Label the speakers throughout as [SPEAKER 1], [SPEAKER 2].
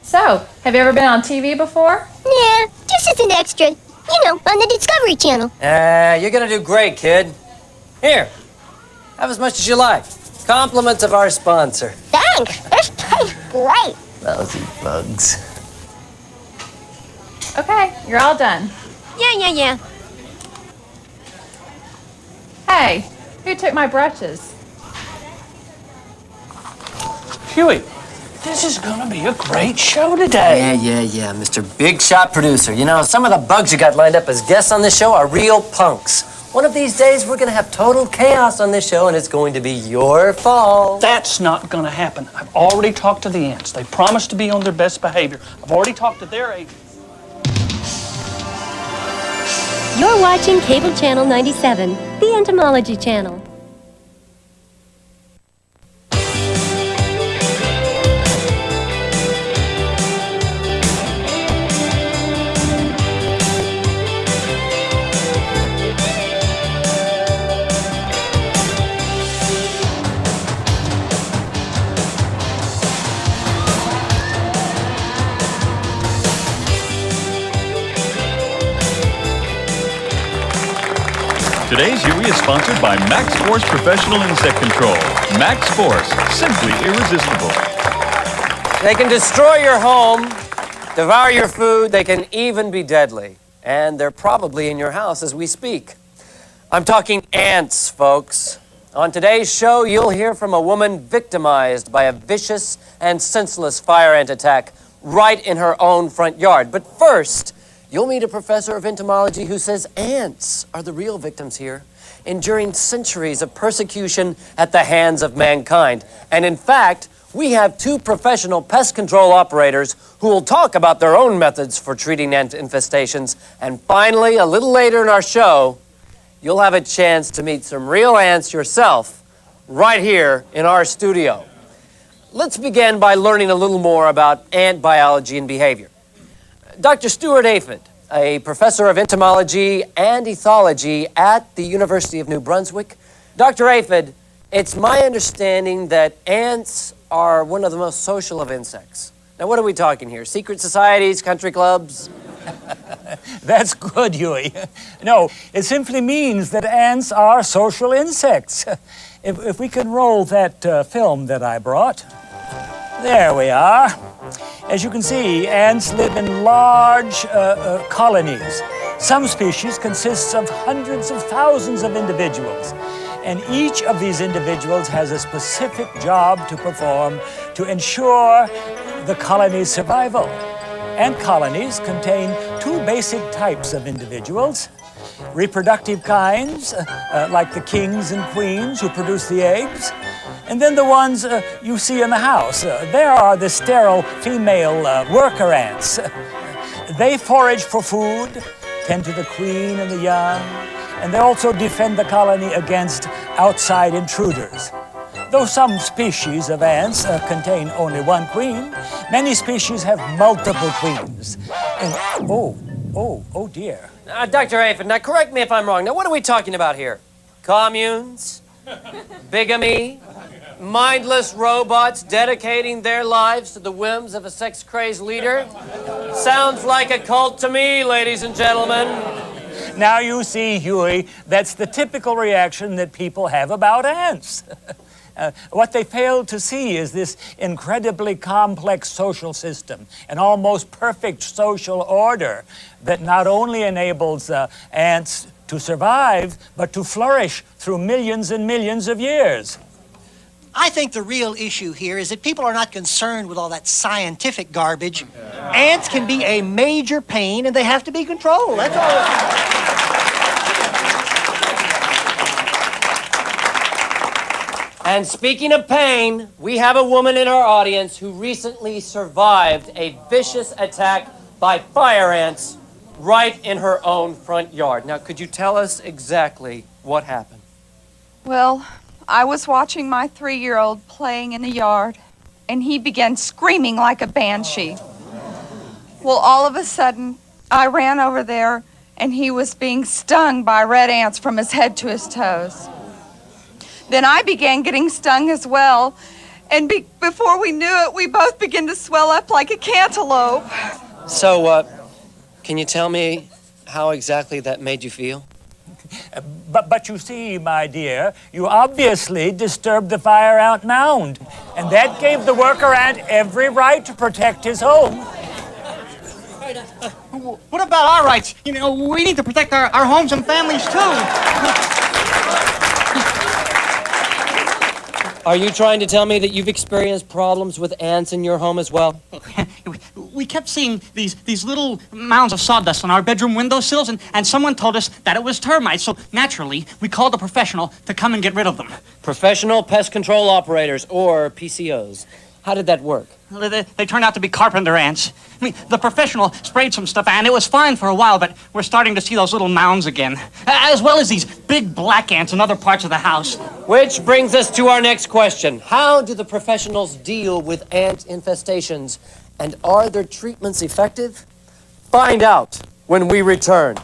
[SPEAKER 1] So, have you ever been on TV before?
[SPEAKER 2] Yeah, just as an extra. You know, on the Discovery Channel.
[SPEAKER 3] You're gonna do great, kid. Here, have as much as you like. Compliments of our sponsor.
[SPEAKER 2] Thanks. This tastes great.
[SPEAKER 3] Lousy bugs.
[SPEAKER 1] Okay, you're all done.
[SPEAKER 2] Yeah.
[SPEAKER 1] Hey, who took my brushes?
[SPEAKER 4] Huey, this is gonna be a great show today.
[SPEAKER 3] Yeah, Mr. Big Shot Producer. You know, some of the bugs you got lined up as guests on this show are real punks. One of these days, we're gonna have total chaos on this show, and it's going to be your fault.
[SPEAKER 4] That's not gonna happen. I've already talked to the ants. They promised to be on their best behavior. I've already talked to their agents.
[SPEAKER 5] You're watching Cable Channel 97, the Entomology Channel.
[SPEAKER 6] Today's Huey is sponsored by Maxforce Professional Insect Control. Maxforce, simply irresistible.
[SPEAKER 3] They can destroy your home, devour your food, they can even be deadly. And they're probably in your house as we speak. I'm talking ants, folks. On today's show, you'll hear from a woman victimized by a vicious and senseless fire ant attack right in her own front yard. But first, you'll meet a professor of entomology who says ants are the real victims here, enduring centuries of persecution at the hands of mankind. And in fact, we have two professional pest control operators who will talk about their own methods for treating ant infestations. And finally, a little later in our show, you'll have a chance to meet some real ants yourself right here in our studio. Let's begin by learning a little more about ant biology and behavior. Dr. Stuart Aphid, a professor of entomology and ethology at the University of New Brunswick. Dr. Aphid, it's my understanding that ants are one of the most social of insects. Now, what are we talking here? Secret societies, country clubs?
[SPEAKER 7] That's good, Huey. No, it simply means that ants are social insects. If we can roll that film that I brought. There we are. As you can see, ants live in large colonies. Some species consists of hundreds of thousands of individuals. And each of these individuals has a specific job to perform to ensure the colony's survival. Ant colonies contain two basic types of individuals. Reproductive kinds, like the kings and queens who produce the eggs, and then the ones you see in the house. There are the sterile female worker ants. They forage for food, tend to the queen and the young, and they also defend the colony against outside intruders. Though some species of ants contain only one queen, many species have multiple queens. And oh dear.
[SPEAKER 3] Dr. Aphid, now correct me if I'm wrong. Now, what are we talking about here? Communes? Bigamy? Mindless robots dedicating their lives to the whims of a sex-crazed leader? Sounds like a cult to me, ladies and gentlemen.
[SPEAKER 7] Now you see, Huey, that's the typical reaction that people have about ants. What they fail to see is this incredibly complex social system, an almost perfect social order that not only enables ants to survive, but to flourish through millions and millions of years.
[SPEAKER 8] I think the real issue here is that people are not concerned with all that scientific garbage. Ants can be a major pain, and they have to be controlled. That's all.
[SPEAKER 3] And speaking of pain, we have a woman in our audience who recently survived a vicious attack by fire ants right in her own front yard. Now, could you tell us exactly what happened?
[SPEAKER 9] Well, I was watching my 3-year-old playing in the yard, and he began screaming like a banshee. Well, all of a sudden, I ran over there, and he was being stung by red ants from his head to his toes. Then I began getting stung as well, And before we knew it, we both began to swell up like a cantaloupe.
[SPEAKER 3] So, can you tell me how exactly that made you feel?
[SPEAKER 7] But you see, my dear, you obviously disturbed the fire ant mound, and that gave the worker ant every right to protect his home.
[SPEAKER 8] What about our rights? You know, we need to protect our homes and families, too.
[SPEAKER 3] Are you trying to tell me that you've experienced problems with ants in your home as well?
[SPEAKER 8] We kept seeing these little mounds of sawdust on our bedroom windowsills, and someone told us that it was termites. So naturally, we called a professional to come and get rid of them.
[SPEAKER 3] Professional Pest Control Operators, or PCOs. How did that work?
[SPEAKER 8] They turned out to be carpenter ants. I mean, the professional sprayed some stuff, and it was fine for a while, but we're starting to see those little mounds again, as well as these big black ants in other parts of the house.
[SPEAKER 3] Which brings us to our next question. How do the professionals deal with ant infestations, and are their treatments effective? Find out when we return.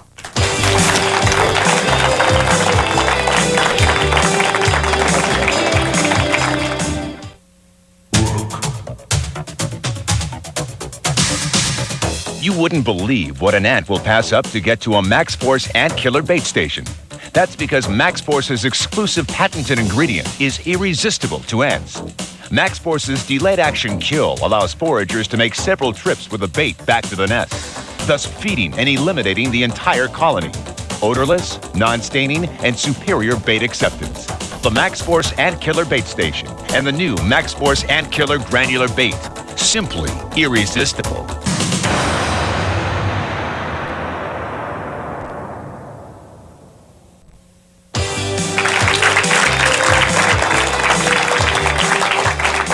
[SPEAKER 10] You wouldn't believe what an ant will pass up to get to a Maxforce ant killer bait station. That's because Maxforce's exclusive patented ingredient is irresistible to ants. Maxforce's delayed action kill allows foragers to make several trips with a bait back to the nest, thus feeding and eliminating the entire colony. Odorless, non-staining, and superior bait acceptance. The Maxforce Ant Killer Bait Station and the new Maxforce Ant Killer Granular Bait. Simply irresistible.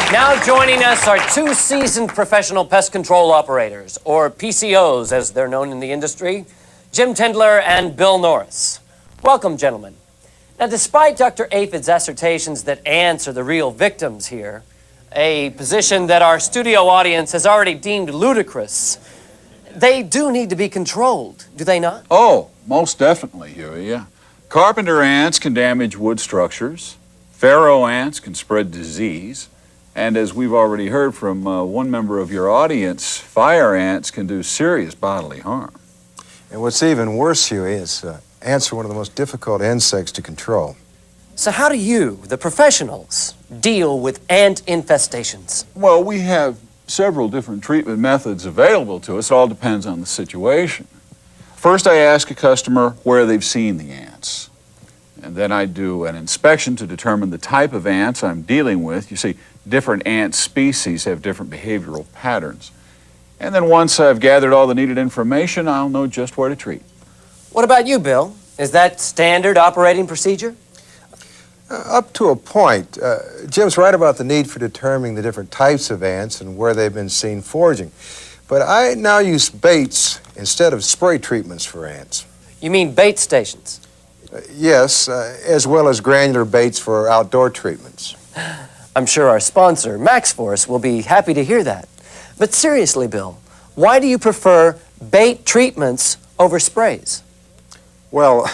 [SPEAKER 3] Now joining us are two seasoned professional pest control operators, or PCOs as they're known in the industry, Jim Tindler and Bill Norris. Welcome, gentlemen. Now, despite Dr. Aphid's assertions that ants are the real victims here, a position that our studio audience has already deemed ludicrous, they do need to be controlled, do they not?
[SPEAKER 11] Oh, most definitely, Huey. Carpenter ants can damage wood structures. Pharaoh ants can spread disease. And as we've already heard from one member of your audience, fire ants can do serious bodily harm.
[SPEAKER 12] And what's even worse, Huey, is ants are one of the most difficult insects to control.
[SPEAKER 3] So how do you, the professionals, deal with ant infestations?
[SPEAKER 11] Well, we have several different treatment methods available to us. It all depends on the situation. First, I ask a customer where they've seen the ants. And then I do an inspection to determine the type of ants I'm dealing with. You see, different ant species have different behavioral patterns. And then once I've gathered all the needed information, I'll know just where to treat.
[SPEAKER 3] What about you, Bill? Is that standard operating procedure?
[SPEAKER 12] Up to a point. Jim's right about the need for determining the different types of ants and where they've been seen foraging. But I now use baits instead of spray treatments for ants.
[SPEAKER 3] You mean bait stations?
[SPEAKER 12] Yes, as well as granular baits for outdoor treatments.
[SPEAKER 3] I'm sure our sponsor, Maxforce, will be happy to hear that. But seriously, Bill, why do you prefer bait treatments over sprays?
[SPEAKER 12] Well,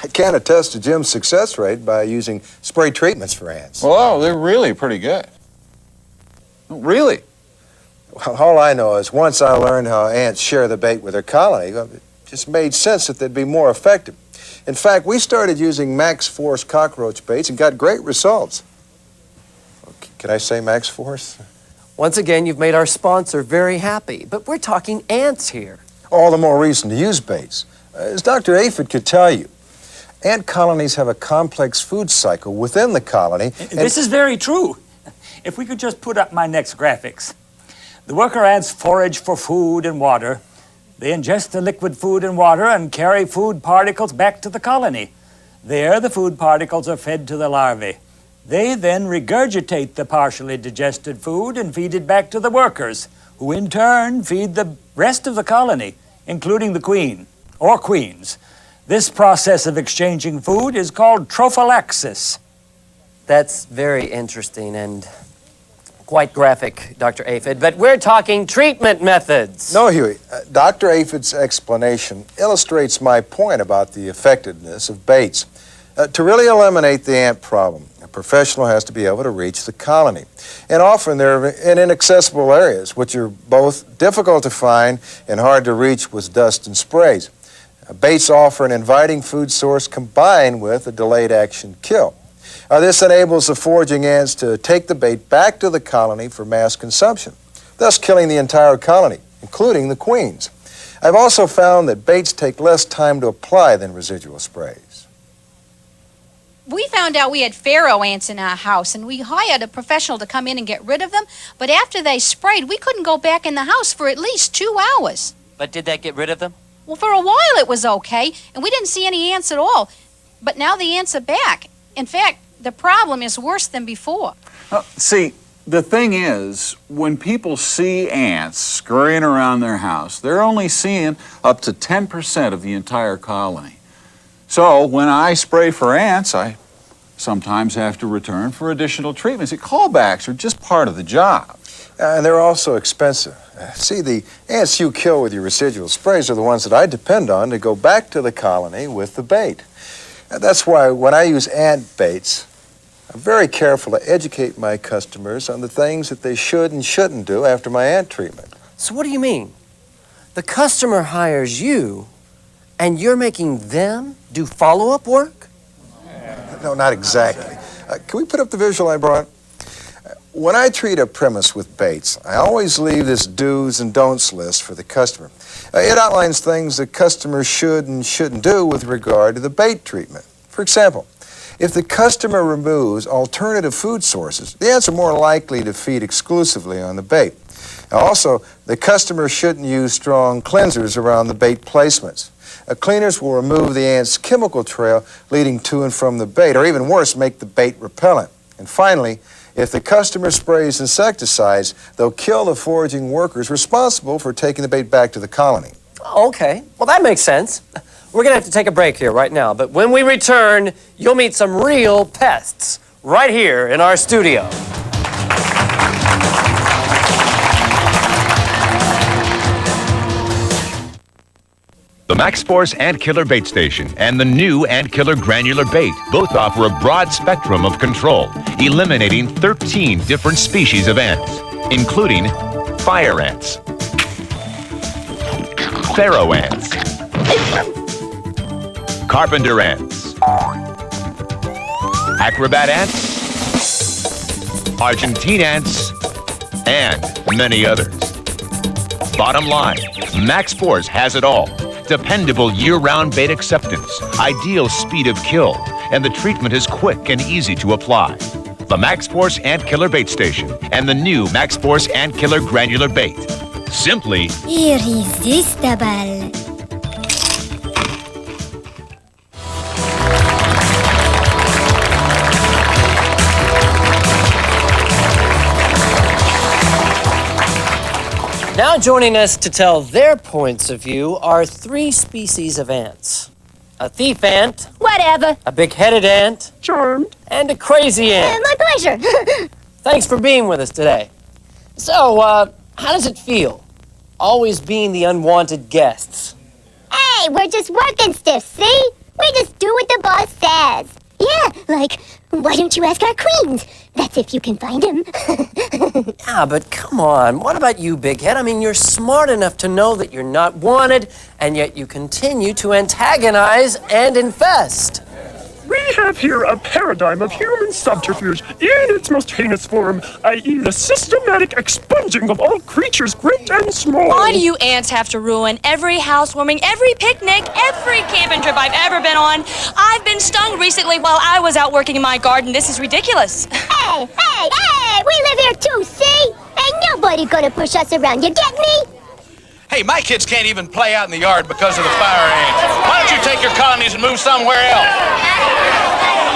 [SPEAKER 12] I can't attest to Jim's success rate by using spray treatments for ants.
[SPEAKER 11] Well, they're really pretty good. Really?
[SPEAKER 12] Well, all I know is once I learned how ants share the bait with their colony, it just made sense that they'd be more effective. In fact, we started using Maxforce cockroach baits and got great results. Can I say Maxforce?
[SPEAKER 3] Once again, you've made our sponsor very happy, but we're talking ants here.
[SPEAKER 12] All the more reason to use baits. As Dr. Aphid could tell you, ant colonies have a complex food cycle within the colony.
[SPEAKER 7] This is very true. If we could just put up my next graphics. The worker ants forage for food and water. They ingest the liquid food and water and carry food particles back to the colony. There, the food particles are fed to the larvae. They then regurgitate the partially digested food and feed it back to the workers, who in turn feed the rest of the colony, including the queen, or queens. This process of exchanging food is called trophallaxis.
[SPEAKER 3] That's very interesting and quite graphic, Dr. Aphid, but we're talking treatment methods.
[SPEAKER 12] No, Huey. Dr. Aphid's explanation illustrates my point about the effectiveness of baits. To really eliminate the ant problem, professional has to be able to reach the colony. And often they're in inaccessible areas, which are both difficult to find and hard to reach with dust and sprays. Baits offer an inviting food source combined with a delayed action kill. This enables the foraging ants to take the bait back to the colony for mass consumption, thus killing the entire colony, including the queens. I've also found that baits take less time to apply than residual sprays.
[SPEAKER 13] We found out we had pharaoh ants in our house, and we hired a professional to come in and get rid of them. But after they sprayed, we couldn't go back in the house for at least 2 hours.
[SPEAKER 3] But did that get rid of them?
[SPEAKER 13] Well, for a while it was okay, and we didn't see any ants at all. But now the ants are back. In fact, the problem is worse than before.
[SPEAKER 11] See, the thing is, when people see ants scurrying around their house, they're only seeing up to 10% of the entire colony. So when I spray for ants, I sometimes have to return for additional treatments. Callbacks are just part of the job.
[SPEAKER 12] And they're also expensive. See, the ants you kill with your residual sprays are the ones that I depend on to go back to the colony with the bait. That's why when I use ant baits, I'm very careful to educate my customers on the things that they should and shouldn't do after my ant treatment.
[SPEAKER 3] So what do you mean? The customer hires you, and you're making them do follow-up work?
[SPEAKER 12] No, not exactly. Can we put up the visual I brought? When I treat a premise with baits, I always leave this do's and don'ts list for the customer. It outlines things the customer should and shouldn't do with regard to the bait treatment. For example, if the customer removes alternative food sources, the ants are more likely to feed exclusively on the bait. Also, the customer shouldn't use strong cleansers around the bait placements. Cleaners will remove the ant's chemical trail leading to and from the bait, or even worse, make the bait repellent. And finally, if the customer sprays insecticides, they'll kill the foraging workers responsible for taking the bait back to the colony.
[SPEAKER 3] Okay, well that makes sense. We're gonna have to take a break here right now, but when we return, you'll meet some real pests right here in our studio.
[SPEAKER 10] The Maxforce Ant Killer Bait Station and the new Ant Killer Granular Bait both offer a broad spectrum of control, eliminating 13 different species of ants, including fire ants, pharaoh ants, carpenter ants, acrobat ants, Argentine ants, and many others. Bottom line, Maxforce has it all. Dependable year-round bait acceptance, ideal speed of kill, and the treatment is quick and easy to apply. The Maxforce Ant Killer Bait Station and the new Maxforce Ant Killer Granular Bait. Simply
[SPEAKER 2] irresistible.
[SPEAKER 3] Now joining us to tell their points of view are 3 species of ants. A thief ant.
[SPEAKER 2] Whatever.
[SPEAKER 3] A big-headed ant.
[SPEAKER 2] Charmed.
[SPEAKER 3] And a crazy ant.
[SPEAKER 2] My pleasure.
[SPEAKER 3] Thanks for being with us today. So, how does it feel? Always being the unwanted guests.
[SPEAKER 2] Hey, we're just working stiff, see? We just do what the boss says. Yeah, like, why don't you ask our queens? That's if you can find him.
[SPEAKER 3] Yeah, but come on. What about you, Big Head? I mean, you're smart enough to know that you're not wanted, and yet you continue to antagonize and infest.
[SPEAKER 14] We have here a paradigm of human subterfuge in its most heinous form, i.e. the systematic expunging of all creatures great and small.
[SPEAKER 15] Why do you ants have to ruin every housewarming, every picnic, every camping trip I've ever been on? I've been stung recently while I was out working in my garden. This is ridiculous.
[SPEAKER 2] Hey, we live here too, see? Ain't nobody gonna push us around, you get me?
[SPEAKER 16] Hey, my kids can't even play out in the yard because of the fire ants. Why don't you take your colonies and move somewhere else?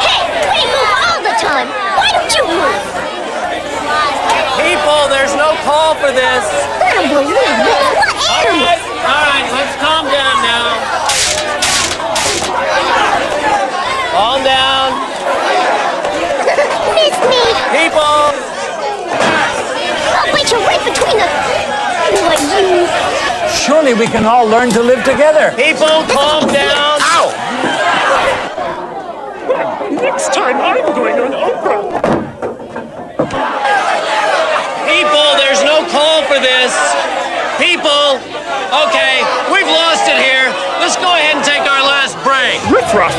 [SPEAKER 2] Hey, we move all the time. Why don't you move?
[SPEAKER 3] People, there's no call for this.
[SPEAKER 2] I don't believe this.
[SPEAKER 3] All right, let's calm down now. Calm down.
[SPEAKER 2] Miss me.
[SPEAKER 3] People.
[SPEAKER 2] I'll bite you right between the... What, you...
[SPEAKER 7] Surely we can all learn to live together.
[SPEAKER 3] People, calm down.
[SPEAKER 16] Ow!
[SPEAKER 14] fun. Next time I'm going on Oprah.
[SPEAKER 3] People, there's no call for this. People, okay, we've lost it here. Let's go ahead and take our last break.
[SPEAKER 14] Riff-raff.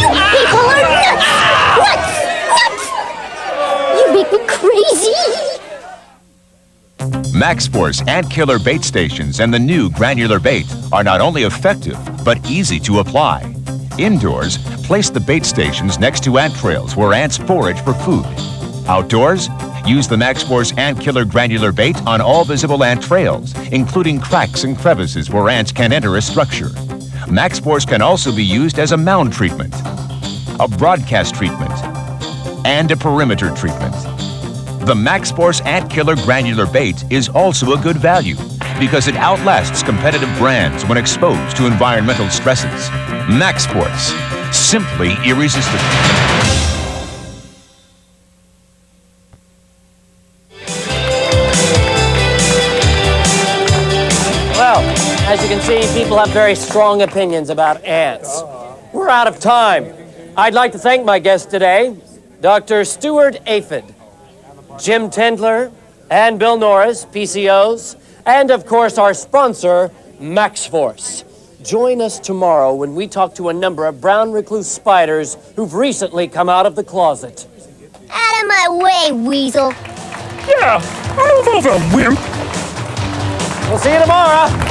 [SPEAKER 2] You people are nuts! Nuts! You make me crazy!
[SPEAKER 10] Maxforce ant killer bait stations and the new granular bait are not only effective, but easy to apply. Indoors, place the bait stations next to ant trails where ants forage for food. Outdoors, use the Maxforce ant killer granular bait on all visible ant trails, including cracks and crevices where ants can enter a structure. Maxforce can also be used as a mound treatment, a broadcast treatment, and a perimeter treatment. The Maxforce ant killer granular bait is also a good value because it outlasts competitive brands when exposed to environmental stresses. Maxforce, simply irresistible.
[SPEAKER 3] Well, as you can see, people have very strong opinions about ants. We're out of time. I'd like to thank my guests today, Dr. Stuart Aphid, Jim Tendler, and Bill Norris, PCOs, and of course our sponsor, Maxforce. Join us tomorrow when we talk to a number of brown recluse spiders who've recently come out of the closet.
[SPEAKER 2] Out of my way, weasel.
[SPEAKER 14] Yeah, move over, wimp.
[SPEAKER 3] We'll see you tomorrow.